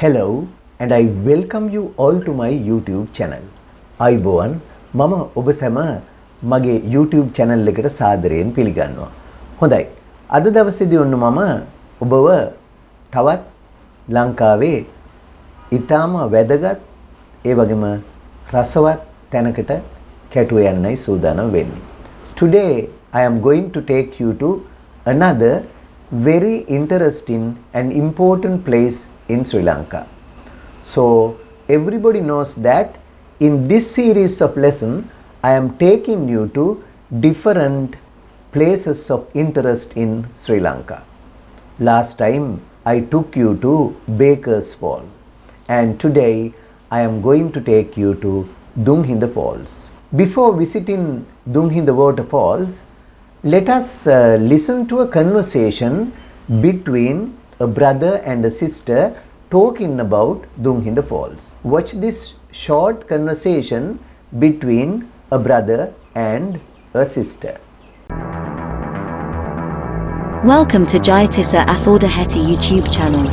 Hello and I welcome you all to my YouTube channel. අයිබෝවන් මම ඔබ සැම මගේ YouTube channel එකට සාදරයෙන් පිළිගන්නවා. හොඳයි. අද දවසේදී ඔන්න මම ඔබව තවත් ලංකාවේ ඊටාම වැදගත් ඒ වගේම රසවත් තැනකට කැටුව යන්නයි සූදානම් වෙන්නේ. Today I am going to take you to another very interesting and important place in Sri Lanka. So everybody knows that in this series of lesson I am taking you to different places of interest in Sri Lanka. Last time I took you to Baker's Fall and today I am going to take you to Dunhinda Falls. Before visiting Dunhinda waterfalls, let us listen to a conversation between a brother and a sister talking about Dunhinda Falls. Watch this short conversation between a brother and a sister. Welcome to Jayatissa Athaudahetti YouTube channel.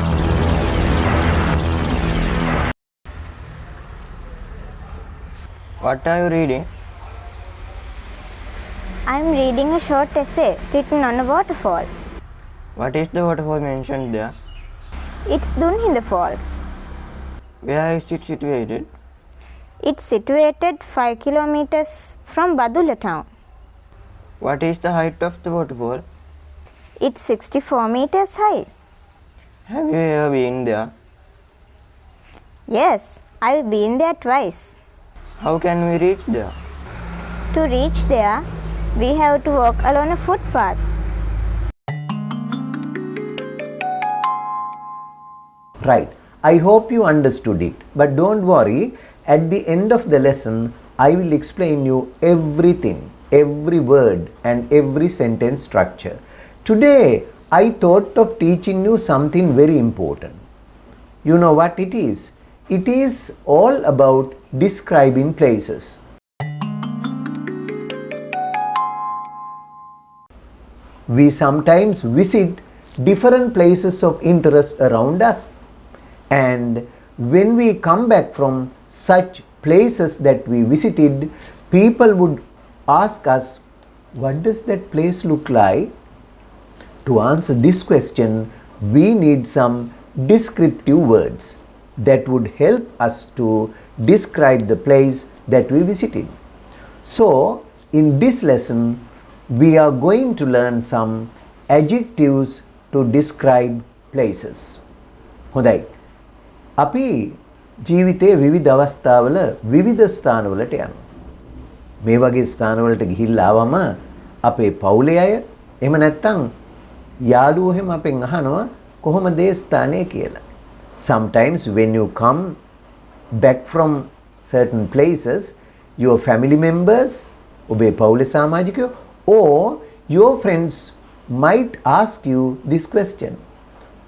What are you reading? I am reading a short essay written on a waterfall. What is the waterfall mentioned there? It's Dunhinda Falls. Where is it situated? It's situated 5 kilometres from Badulla town. What is the height of the waterfall? It's 64 meters high. Have you ever been there? Yes, I've been there twice. How can we reach there? To reach there, we have to walk along a footpath. Right. I hope you understood it. But don't worry, at the end of the lesson, I will explain you everything, every word and every sentence structure. Today, I thought of teaching you something very important. You know what it is? It is all about describing places. We sometimes visit different places of interest around us. And when we come back from such places that we visited, people would ask us, what does that place look like? To answer this question, we need some descriptive words that would help us to describe the place that we visited. So, in this lesson, we are going to learn some adjectives to describe places. හොඳයි. අපි ජීවිතයේ විවිධ අවස්ථාවල විවිධ ස්ථානවලට යනවා. මේ වගේ ස්ථානවලට ගිහිල්ලා ආවම අපේ පවුලේ අය එහෙම නැත්නම් යාළුවෝ එහෙම අපෙන් අහනවා කොහොමද ඒ ස්ථානය කියලා. Sometimes when you come back from certain places, your family members, ඔබේ පවුලේ සමාජිකයෝ, or your friends might ask you this question.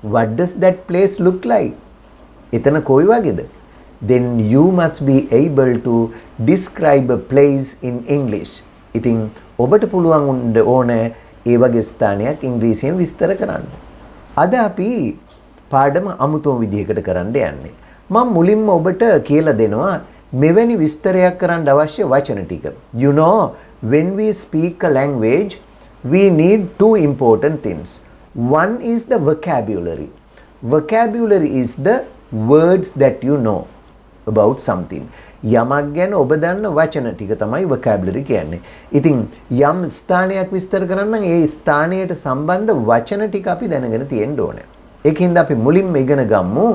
What does that place look like? එතන කොයි වගේද? Then you must be able to describe a place in English. ඉතින් ඔබට පුළුවන් ඕනේ ඒ වගේ ස්ථානයක් ඉංග්‍රීසියෙන් විස්තර කරන්න. අද අපි පාඩම අමුතුම විදිහකට කරන්න යන්නේ. මම මුලින්ම ඔබට කියලා දෙනවා මෙවැනි විස්තරයක් කරන්න අවශ්‍ය වචන ටික. You know, when we speak a language, we need two important things. One is the vocabulary. Vocabulary is the words that you know about something. යමක් ගැන ඔබ දන්න වචන ටික තමයි vocabulary කියන්නේ. ඉතින් යම් ස්ථානයක් විස්තර කරන්න නම් ඒ ස්ථානයට සම්බන්ධ වචන ටික අපි දැනගෙන තියෙන්න ඕනේ. ඒකින්ද අපි මුලින්ම ඉගෙන ගමු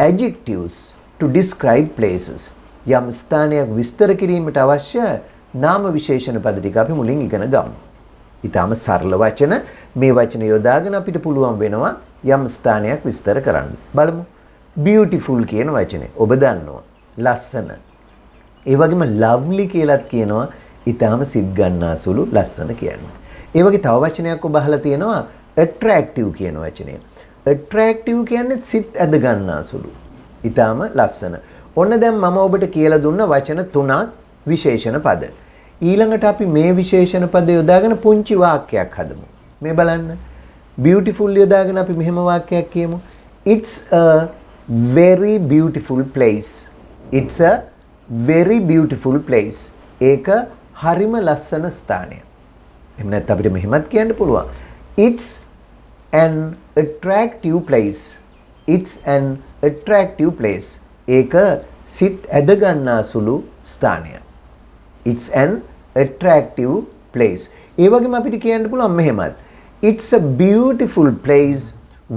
adjectives to describe places. යම් ස්ථානයක් විස්තර කිරීමට අවශ්‍ය නාම විශේෂණ පද ටික අපි මුලින් ඉගෙන ගමු. ඊටාම සරල වචන මේ වචන යොදාගෙන අපිට පුළුවන් වෙනවා යම් ස්ථානයක් විස්තර කරන්න. බලමු. beautiful කියන වචනේ ඔබ දන්නවා. ලස්සන. ඒ වගේම lovely කියලාත් කියනවා ඊටාම සිත් ගන්නාසුළු ලස්සන කියන්නේ. ඒ වගේ තව වචනයක් ඔබ අහලා තියෙනවා attractive කියන වචනේ. attractive කියන්නේ සිත් ඇද ගන්නාසුළු. ඊටාම ලස්සන. ඔන්න දැන් මම ඔබට කියලා දුන්න වචන තුනක් විශේෂණ පද. ඊළඟට අපි මේ විශේෂණ පද යොදාගෙන පුංචි වාක්‍යයක් හදමු. මේ බලන්න. beautiful යොදාගෙන අපි මෙහෙම වාක්‍යයක් කියමු. It's a very beautiful place. It's a very beautiful place. ඒක හරිම ලස්සන ස්ථානයක්. එහෙම නැත්නම් අපිට මෙහෙමත් කියන්න පුළුවන්. It's an attractive place. It's an attractive place. ඒක සිත් ඇද ගන්නා සුළු ස්ථානයක්. It's an attractive place. ඒ වගේම අපිට කියන්න පුළුවන් මෙහෙමත්. It's a beautiful place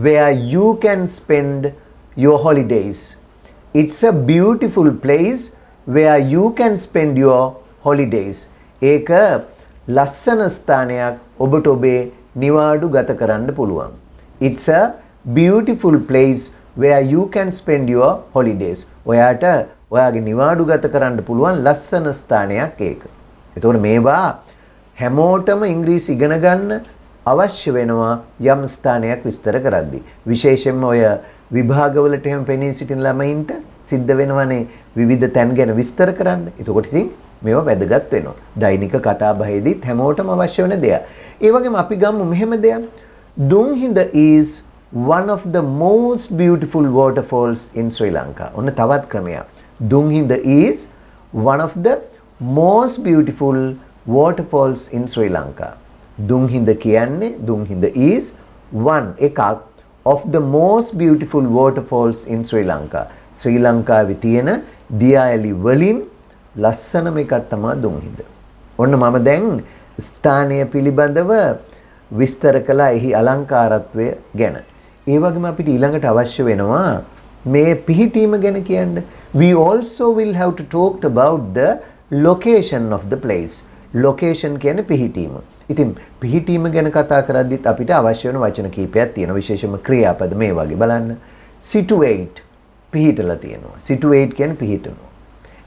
where you can spend your holidays. It's a beautiful place where you can spend your holidays. ඒක ලස්සන ස්ථානයක් ඔබට ඔබේ නිවාඩු ගත කරන්න පුළුවන්. It's a beautiful place where you can spend your holidays. ඔයාට ඔයාගේ නිවාඩු ගත කරන්න පුළුවන් ලස්සන ස්ථානයක් ඒක. එතකොට මේවා හැමෝටම ඉංග්‍රීසි ඉගෙන ගන්න අවශ්‍ය වෙනවා යම් ස්ථානයක් විස්තර කරද්දී. විශේෂයෙන්ම ඔය විභාගවලට එහෙම පෙනී සිටින ළමයින්ට සිද්ධ වෙනවනේ විවිධ තැන් ගැන විස්තර කරන්න. එතකොට ඉතින් මේවා වැදගත් වෙනවා. දෛනික කතා බහේදීත් හැමෝටම අවශ්‍ය වෙන දෙයක්. ඒ වගේම අපි ගමු මෙහෙම දෙයක්. Dunhinda is one of the most beautiful waterfalls in Sri Lanka. ඔන්න තවත් ක්‍රමයක්. Dunhinda is one of the most beautiful waterfalls in Sri Lanka. Dunhinda කියන්නේ Dunhinda is one එකක් of the most beautiful waterfalls in Sri Lanka. ශ්‍රී ලංකාවේ තියෙන දියාඇලි වලින් ලස්සනම එකක් තමයි Dunhinda. ඔන්න මම දැන් ස්ථානය පිළිබඳව විස්තර කළා එහි අලංකාරත්වය ගැන. ඒ වගේම අපිට ඊළඟට අවශ්‍ය වෙනවා මේ පිහිටීම ගැන කියන්න. We also will have to talk about the location of the place. Location කියන්නේ පිහිටීම. ඉතින් පිහිටීම ගැන කතා කරද්දිත් අපිට අවශ්‍ය වෙන වචන කීපයක් තියෙනවා. විශේෂයෙන්ම ක්‍රියාපද මේ වගේ බලන්න. Situate පිහිටලා තියෙනවා. Situate කියන්නේ පිහිටනවා.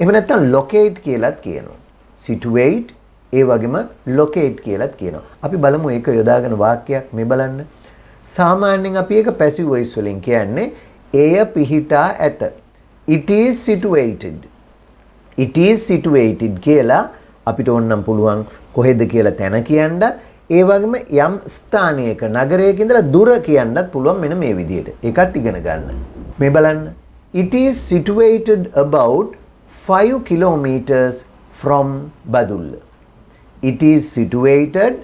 එහෙම නැත්නම් locate කියලාත් කියනවා. Situate ඒ වගේම locate කියලාත් කියනවා. අපි බලමු ඒක යොදාගෙන වාක්‍යයක් මේ බලන්න. සාමාන්‍යයෙන් අපි ඒක passive voice වලින් කියන්නේ එය පිහිටා ඇත. It is situated. It is situated කියලා අපිට ඕනනම් පුළුවන් කොහෙද කියලා තැන කියන්න. ඒ වගේම යම් ස්ථානයක නගරයක ඉඳලා දුර කියන්නත් පුළුවන් මෙන්න මේ විදිහට. ඒකත් ඉගෙන ගන්න. මේ බලන්න. It is situated about 5 kilometres from Badulla. It is situated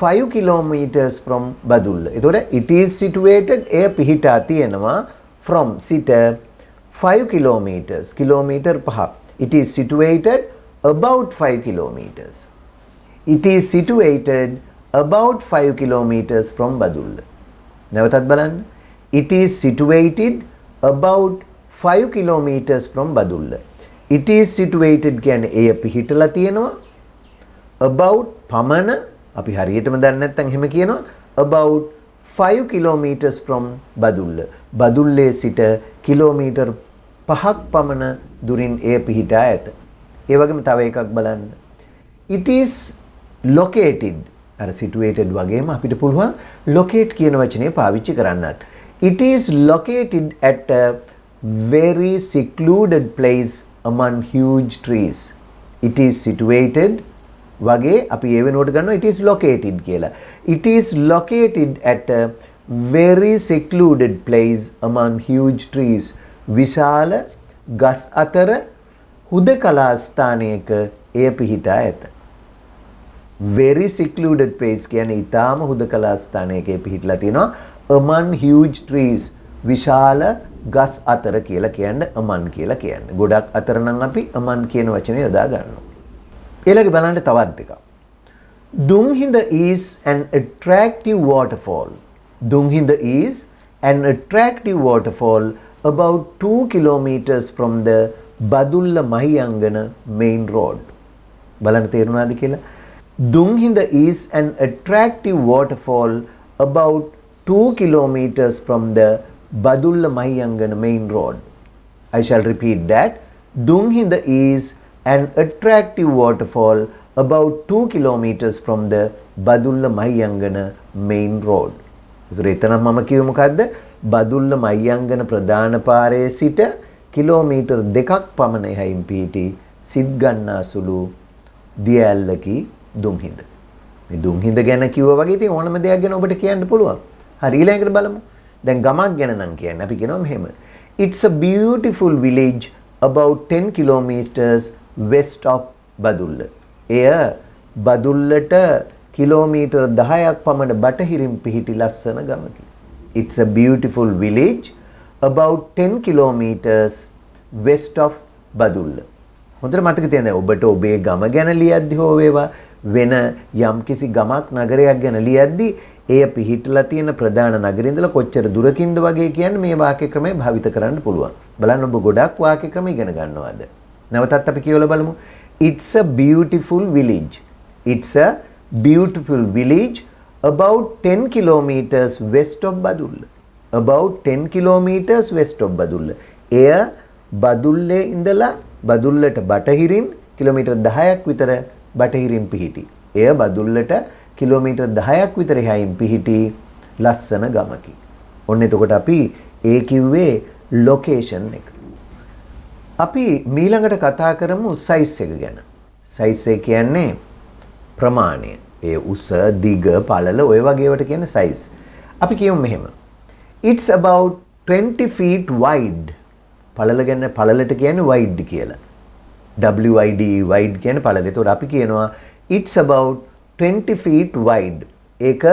5 kilometres from Badulla. එතකොට it is situated එය පිහිටා තියෙනවා from සිට 5 kilometres kilometre 5. It is situated about 5 kilometres. It is situated about 5 kilometres from Badulla. නැවතත් බලන්න. It is situated about 5 kilometres from Badulla. It is situated කියන්නේ එය පිහිටලා තියෙනවා. About පමණ අපි හරියටම දන්නේ නැත්නම් එහෙම කියනවා. About 5 kilometres from Badulla. බදුල්ලේ සිට කිලෝමීටර් 5ක් පමණ දුරින් එය පිහිටා ඇත. ඒ වගේම තව එකක් බලන්න. It is located. අර situated වගේම අපිට පුළුවන් locate කියන වචනේ පාවිච්චි කරන්නත්. It is located at a very secluded place among huge trees. It is situated වගේ අපි ඒ වෙනුවට ගන්නවා it is located කියලා. It is located at a very secluded place among huge trees. විශාල ගස් අතර හුදකලා ස්ථානයක එය පිහිටා ඇත. Very secluded place කියන්නේ ඊටාම හුදකලා ස්ථානයක පිහිටලා තියෙනවා. among huge trees විශාල ගස් අතර කියලා කියන්නේ among කියලා කියන්නේ. ගොඩක් අතර නම් අපි among කියන වචනේ යොදා ගන්නවා. ඊළඟ බලන්න තවත් එකක්. Dunhinda is an attractive waterfall. Dunhinda is an attractive waterfall about 2 kilometres from the Baudlla Mahiyangana main road. බලන්න තේරුණාද කියලා? Dunhinda is an attractive waterfall about 2 kilometres from the Badulla Mahiyangana main road. I shall repeat that. Dunhinda is an attractive waterfall about 2 kilometres from the Badulla Mahiyangana main road. ඒතර එතන මම කිව්වේ මොකද්ද? Badulla Mahiyangana ප්‍රධාන පාරේ සිට kilometre 2ක් පමණ එහයින් පිහිටි සිත් ගන්නා සුළු දියැලකි Dunhinda. මේ Dunhinda ගැන කිව්වා වගේ ඉතින් ඕනම දෙයක් ගැන ඔබට කියන්න පුළුවන්. හරි ඊළඟට බලමු. දැන් ගමක් ගැන නම් කියන්නේ අපි කියනවා මෙහෙම. It's a beautiful village about 10 kilometers west of Badulla. එය බදුල්ලට කිලෝමීටර් 10ක් පමණ බටහිරින් පිහිටි ලස්සන ගමකි. It's a beautiful village about 10 kilometers west of Badulla. හොඳට මතක තියාගන්න ඔබට ඔබේ ගම ගැන ලියද්දි හෝ වේවා වෙන යම්කිසි ගමක් නගරයක් ගැන ලියද්දි එය පිහිටලා තියෙන ප්‍රධාන නගරේ ඉඳලා කොච්චර දුරකින්ද වගේ කියන්නේ මේ වාක්‍ය ක්‍රමය භාවිත කරන්න පුළුවන්. බලන්න ඔබ ගොඩක් වාක්‍ය ක්‍රම ඉගෙන ගන්නවාද? නැවතත් අපි කියවලා බලමු. It's a beautiful village. It's a beautiful village about 10 kilometers west of Badulla. About 10 kilometers west of Badulla. එය බදුල්ලේ ඉඳලා බදුල්ලට බටහිරින් කිලෝමීටර් 10ක් විතර බටහිරින් පිහිටි. එය බදුල්ලට කිලෝමීටර් 10ක් විතර එහායින් පිහිටි ලස්සන ගමකි. ඔන්න එතකොට අපි ඒ කිව්වේ ලොකේෂන් එක. අපි මීළඟට කතා කරමු සයිස් එක ගැන. සයිස් එක කියන්නේ ප්‍රමාණය. ඒ උස, දිග, පළල ඔය වගේ ඒවාට කියන්නේ සයිස්. අපි කියමු මෙහෙම. It's about 20 feet wide. පළල ගැන පළලට කියන්නේ wide කියලා. WID wide කියන්නේ පළල. ඒතකොට අපි කියනවා it's about 20 feet wide. ඒක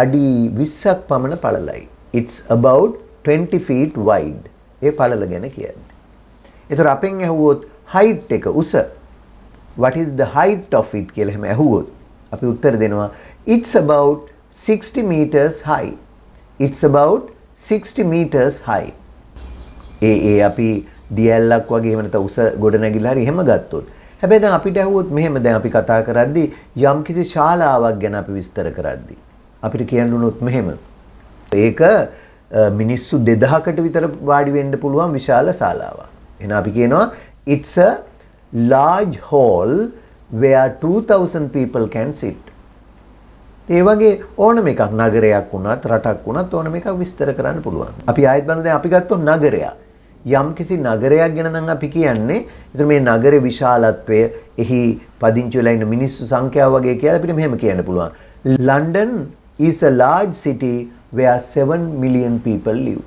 අඩි 20ක් පමණ පළලයි. It's about 20 feet wide. ඒ පළල ගැන කියන්නේ. ඒතර අපෙන් ඇහුවොත් height එක උස what is the height of it කියලා එහෙම ඇහුවොත් අපි උත්තර දෙනවා it's about 60 meters high. It's about 60 meters high. ඒ අපි දියැලක් වගේ එහෙම නැත්නම් උස ගොඩ නැගිලා හරි එහෙම ගත්තොත්. හැබැයි දැන් අපිට ඇහුවොත් මෙහෙම දැන් අපි කතා කරද්දී යම්කිසි ශාලාවක් ගැන අපි විස්තර කරද්දී අපිට කියන්න උනොත් මෙහෙම. ඒක මිනිස්සු 2000කට විතර වාඩි වෙන්න පුළුවන් විශාල ශාලාවක්. එහෙනම් අපි කියනවා it's a large hall where 2000 people can sit. ඒ වගේ ඕනම එකක් නගරයක් වුණත් රටක් වුණත් ඕනම එකක් විස්තර කරන්න පුළුවන්. අපි ආයෙත් බලමු දැන් අපි ගත්තොත් නගරයක්. යම්කිසි නගරයක් ගැන නම් අපි කියන්නේ ඒතර මේ නගරේ විශාලත්වය එහි පදිංචි වෙලා ඉන්න මිනිස්සු සංඛ්‍යාව වගේ කියලා අපිට මෙහෙම කියන්න පුළුවන්. London is a large city where 7 million people live.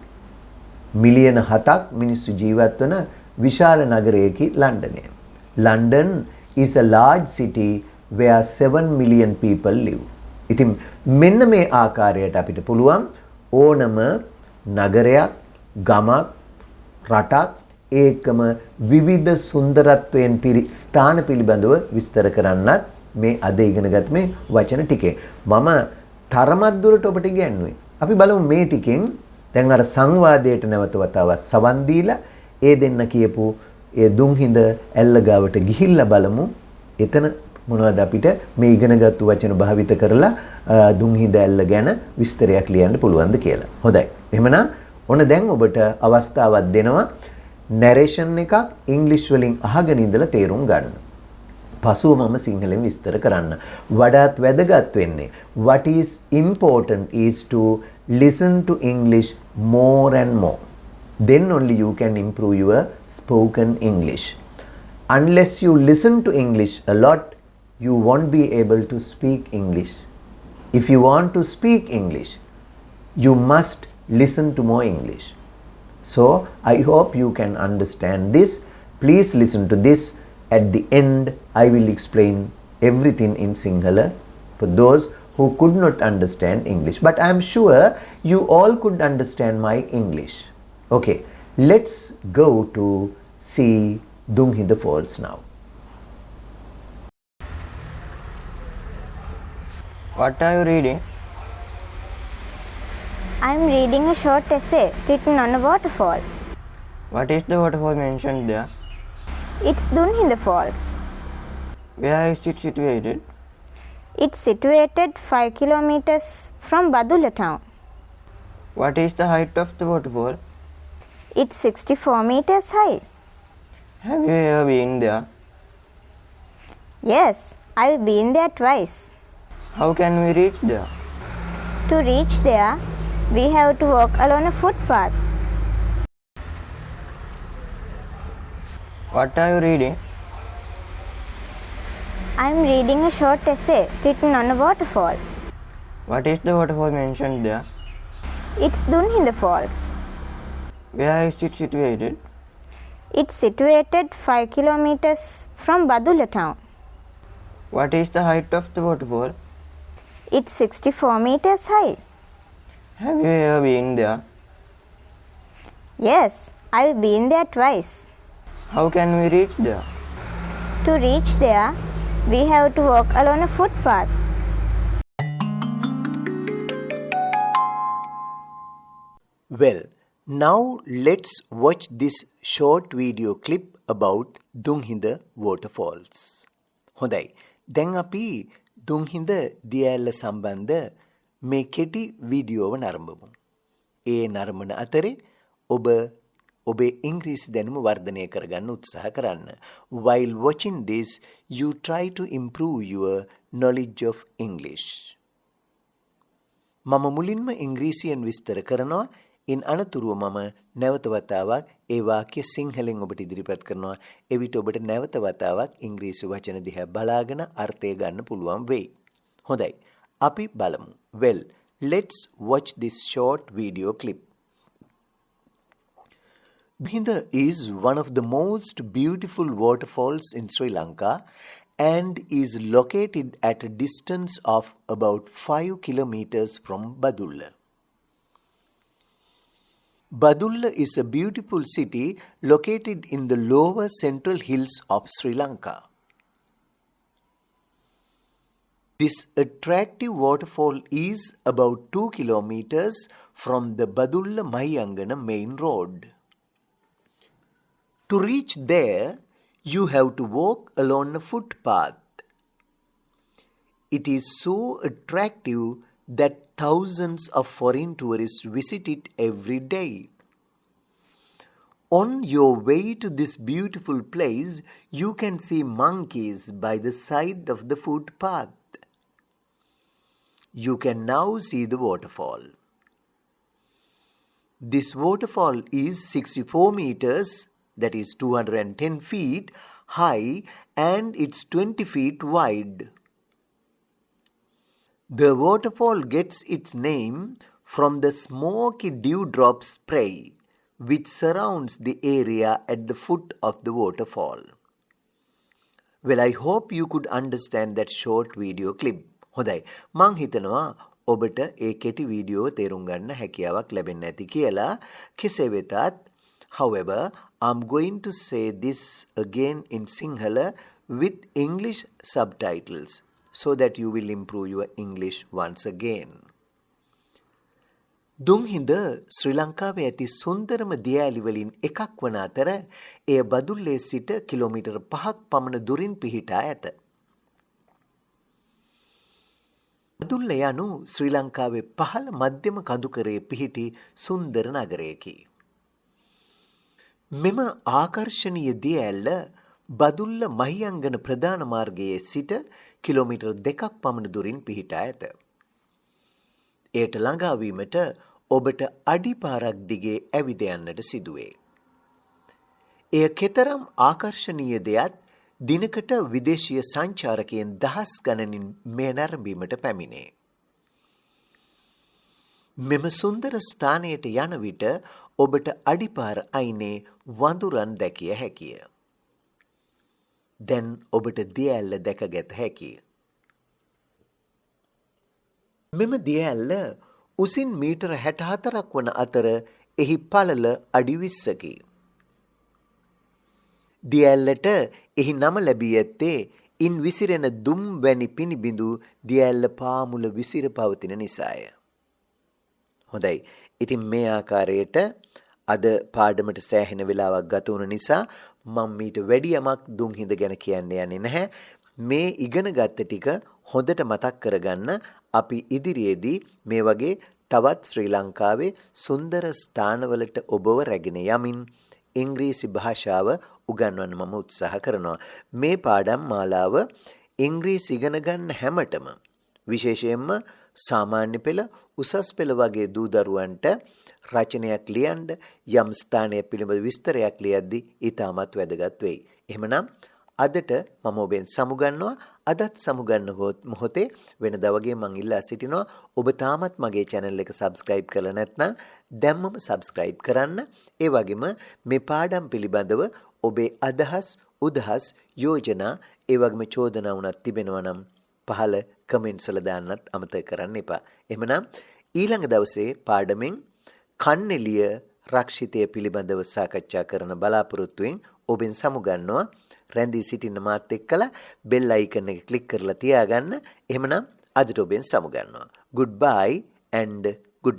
මිලියන 7ක් මිනිස්සු ජීවත් වන විශාල නගරයකි ලන්ඩනය. London is a large city where 7 million people live. ඉතින් මෙන්න මේ ආකාරයට අපිට පුළුවන් ඕනම නගරයක්, ගමක්, රටක් ඒකම විවිධ සුන්දරත්වයෙන් පිරි ස්ථාන පිළිබඳව විස්තර කරන්නත් මේ අද ඉගෙනගත් මේ වචන ටිකේ මම තරමක් දුරට ඔබට ඉගැන්වුවේ. අපි බලමු මේ ටිකෙන් දැන් අර සංවාදයට නැවත වතාවක් සවන් දීලා ඒ දෙන්න කියපු ඒ දුම්හිඳ ඇල්ල ගාවට ගිහිල්ලා බලමු එතන මොනවද අපිට මේ ඉගෙනගත්තු වචන භාවිත කරලා දුම්හිඳ ඇල්ල ගැන විස්තරයක් ලියන්න පුළුවන්ද කියලා. හොඳයි. එහෙමනම් ඔන්න දැන් ඔබට අවස්ථාවක් දෙනවා narration එකක් ඉංග්‍රීසි වලින් අහගෙන ඉඳලා තේරුම් ගන්න. පසුව මම සිංහලෙන් විස්තර කරන්න. වඩාත් වැදගත් වෙන්නේ what is important is to listen to English more and more. Then only you can improve your spoken English. Unless you listen to English a lot, you won't be able to speak English. If you want to speak English, you must listen to more English. So, I hope you can understand this. Please listen to this. At the end, I will explain everything in Sinhala for those who could not understand English. But I am sure you all could understand my English. Okay, let's go to see Dunhinda Falls now. What are you reading? I am reading a short essay written on a waterfall. What is the waterfall mentioned there? It's Dunhinda Falls. Where is it situated? It's situated 5 kilometers from Badulla town. What is the height of the waterfall? It's 64 meters high. Have you ever been there? Yes, I've been there twice. How can we reach there? To reach there, we have to walk along a footpath. What are you reading? I am reading a short essay written on a waterfall. What is the waterfall mentioned there? It's Dunhinda Falls. Where is it situated? It's situated 5 kilometers from Badulla town. What is the height of the waterfall? It's 64 meters high. Have you ever been there? Yes, I've been there twice. How can we reach there? To reach there, we have to walk along a footpath. Well, now let's watch this short video clip about Dunhinda waterfalls. හොඳයි. දැන් අපි දුන්හිඳ දියඇල්ල සම්බන්ධ මේ කෙටි වීඩියෝව නරඹමු. ඒ නරඹන අතරේ ඔබේ ඉංග්‍රීසි දැනුම වර්ධනය කරගන්න උත්සාහ කරන්න. While watching this, you try to improve your knowledge of English. මම මුලින්ම ඉංග්‍රීසියෙන් විස්තර කරනවා. ඉන් අනතුරුව මම නැවත වතාවක් ඒ වාක්‍ය සිංහලෙන් ඔබට ඉදිරිපත් කරනවා. එවිට ඔබට නැවත වතාවක් ඉංග්‍රීසි වචන දිහා බලාගෙන අර්ථය ගන්න පුළුවන් වෙයි. හොඳයි. අපි බලමු. Well, let's watch this short video clip. Dunhinda is one of the most beautiful waterfalls in Sri Lanka and is located at a distance of about 5 kilometers from Badulla. Badulla is a beautiful city located in the lower central hills of Sri Lanka. This attractive waterfall is about 2 kilometers from the Baudlla Mahiyangana main road. To reach there, you have to walk along a footpath. It is so attractive that thousands of foreign tourists visit it every day. On your way to this beautiful place, you can see monkeys by the side of the footpath. You can now see the waterfall. This waterfall is 64 meters, that is 210 feet high, and it's 20 feet wide. The waterfall gets its name from the smoky dewdrop spray which surrounds the area at the foot of the waterfall. Well, I hope you could understand that short video clip. හොඳයි. මං හිතනවා ඔබට ඒ කෙටි video තේරුම් ගන්න හැකියාවක් ලැබෙන්න ඇති කියලා. කෙසේ වෙතත්, however, I'm going to say this again in Sinhala with English subtitles, so that you will improve your English once again. දුන්හිඳ ශ්‍රී ලංකාවේ ඇති සුන්දරම දියඇලි වලින් එකක් වන අතර එය බදුල්ලේ සිට කිලෝමීටර් 5ක් පමණ දුරින් පිහිටා ඇත. බදුල්ල යනු ශ්‍රී ලංකාවේ පහළ මධ්‍යම කඳුකරයේ පිහිටි සුන්දර නගරයකි. මෙම ආකර්ශනීය දියඇල්ල බදුල්ල මහියංගන ප්‍රධාන මාර්ගයේ සිට කිලෝමීටර් 2ක් පමණ දුරින් පිහිටා ඇත. එයට ළඟා වීමට ඔබට අඩි පාරක් දිගේ ඇවිද යන්නට සිදුවේ. එය කෙතරම් ආකර්ශනීය දෙයක් දිනකට විදේශීය සංචාරකයන් දහස් ගණනින් මෙය නැරඹීමට පැමිණේ. මෙම සුන්දර ස්ථානයට යන විට ඔබට අඩිපාර අයිනේ වඳුරන් දැකිය හැකිය. දැන් ඔබට දියඇල්ල දැකගත හැකිය. මෙම දියඇල්ල උසින් මීටර 64ක් වන අතර එහි පළල අඩි 20කි. දියඇල්ලට එහි නම ලැබී ඇත්තේ ඉන් විසිරෙන දුම් වැනි පිනිබිඳු දියඇල්ල පාමුල විසිර පවතින නිසාය. හොඳයි. ඉතින් මේ ආකාරයට අද පාඩමට සෑහෙන වෙලාවක් ගත වුණ නිසා මම මීට වැඩි යමක් දුන්හිඳ ගැන කියන්න යන්නේ නැහැ. මේ ඉගෙන ගත්ත ටික හොඳට මතක් කරගන්න අපි ඉදිරියේදී මේ වගේ තවත් ශ්‍රී ලංකාවේ සුන්දර ස්ථානවලට ඔබව රැගෙන යමින් ඉංග්‍රීසි භාෂාව උගන්වන්න මම උත්සාහ කරනවා. මේ පාඩම් මාලාව ඉංග්‍රීසි ඉගෙන ගන්න හැමතෙම විශේෂයෙන්ම සාමාන්‍ය පෙළ උසස් පෙළ වගේ දූ දරුවන්ට රචනයක් ලියන්න යම් ස්ථානයක් පිළිබඳ විස්තරයක් ලියද්දී ඊටමත් වැදගත් වෙයි. එහෙමනම් අදට මම ඔබෙන් සමුගන්නවා. අදත් සමුගන්න මොහොතේ වෙනදා වගේ මං ඉල්ලා සිටිනවා ඔබ තාමත් මගේ channel එක subscribe කරලා නැත්නම් දැම්මම subscribe කරන්න. ඒ වගේම මේ පාඩම් පිළිබඳව ඔබේ අදහස්, උදහස්, යෝජනා, ඒ වගේම චෝදනා වුණත් තිබෙනවා නම් පහළ comments වල දාන්නත් අමතක කරන්න එපා. එහෙමනම් ඊළඟ දවසේ පාඩමෙන් කන්නెలిය රක්ෂිතය පිළිබඳව සාකච්ඡා කරන බලාපොරොත්තුවෙන් ඔබෙන් සමුගන්නවා. රැඳී සිටින්න මාත් එක්කලා bell icon එක click කරලා තියාගන්න. එහෙමනම් අදට ඔබෙන් සමුගන්නවා. Goodbye and